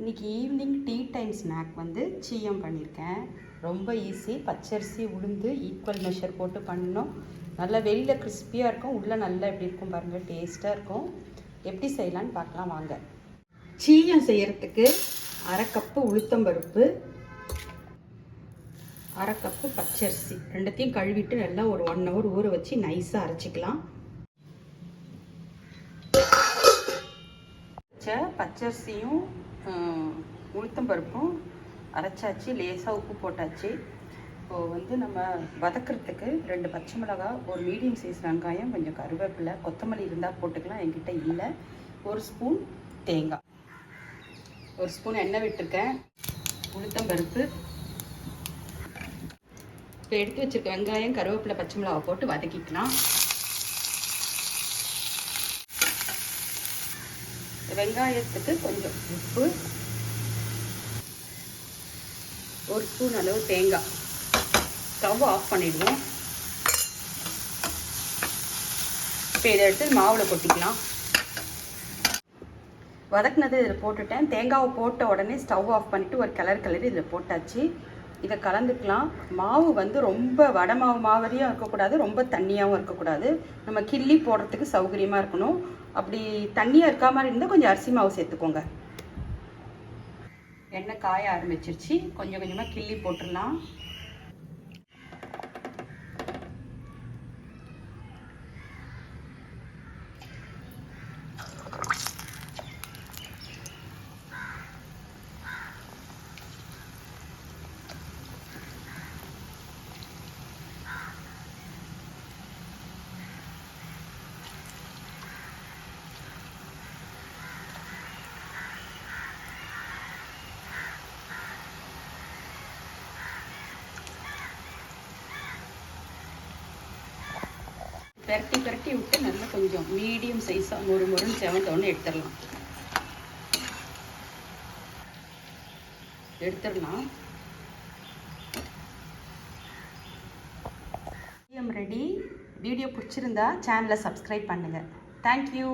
இன்றைக்கி evening tea time snack வந்து சீயம் பண்ணியிருக்கேன். ரொம்ப ஈஸி. பச்சரிசி உளுந்து ஈக்குவல் மெஷர் போட்டு பண்ணணும். நல்லா வெளியில் கிறிஸ்பியாக இருக்கும், உள்ளே நல்லா எப்படி இருக்கும் பாருங்கள், டேஸ்ட்டாக இருக்கும். எப்படி செய்யலான்னு பார்க்கலாம் வாங்க. சீயம் செய்கிறதுக்கு 1/2 கப்பு உளுத்தம்பருப்பு, 1/2 கப்பு பச்சரிசி ரெண்டுத்தையும் கழுவிட்டு நல்லா ஒரு 1 hour ஊற வச்சு நைஸாக அரைச்சிக்கலாம். பச்சரிசியும் உளுத்தம்பருப்பும் அரைச்சாச்சு, லேசாக உப்பு போட்டாச்சு. இப்போது வந்து நம்ம வதக்கிறதுக்கு 2 பச்சை மிளகாய், ஒரு மீடியம் சைஸ் வெங்காயம், கொஞ்சம் கருவேப்பிலை, கொத்தமல்லி இருந்தால் போட்டுக்கலாம், என்கிட்ட இல்லை. 1 ஸ்பூன் தேங்காய், 1 ஸ்பூன் எண்ணெய் விட்டுருக்கேன். உளுத்தம்பருப்பு, இப்போ எடுத்து வச்சுருக்க வெங்காயம், கருவேப்பிலை, பச்சை மிளகாய் போட்டு வதக்கிக்கலாம். வெங்காயத்துக்கு கொஞ்சம் உப்பு, 1 ஸ்பூன் அளவு தேங்காய். ஸ்டவ் ஆஃப் பண்ணிடுவோம். இப்போ இதை எடுத்து மாவில் கொட்டிக்கலாம். வதக்குனது இதில் போட்டுட்டேன். தேங்காவை போட்ட உடனே ஸ்டவ் ஆஃப் பண்ணிவிட்டு ஒரு கிளறி இதில் போட்டாச்சு. இதை கலந்துக்கலாம். மாவு வந்து ரொம்ப வடை மாவு மாதிரியும் இருக்கக்கூடாது, ரொம்ப தண்ணியாகவும் இருக்கக்கூடாது. நம்ம கிள்ளி போடுறதுக்கு சௌகரியமாக இருக்கணும். அப்படி தண்ணியாக இருக்கா மாதிரி இருந்தால் கொஞ்சம் அரிசி மாவு சேர்த்துக்கோங்க. எண்ணெய் காய ஆரம்பிச்சிருச்சு. கொஞ்சம் கொஞ்சமாக கிள்ளி போட்டுடலாம். பிரட்டி விட்டு நல்லா கொஞ்சம் மீடியம் சைஸாக முறுன்னு செவந்தோன்னு எடுத்துடலாம். ரெடி. வீடியோ பிடிச்சிருந்தா சேனலை சப்ஸ்கிரைப் பண்ணுங்கள். தேங்க்யூ.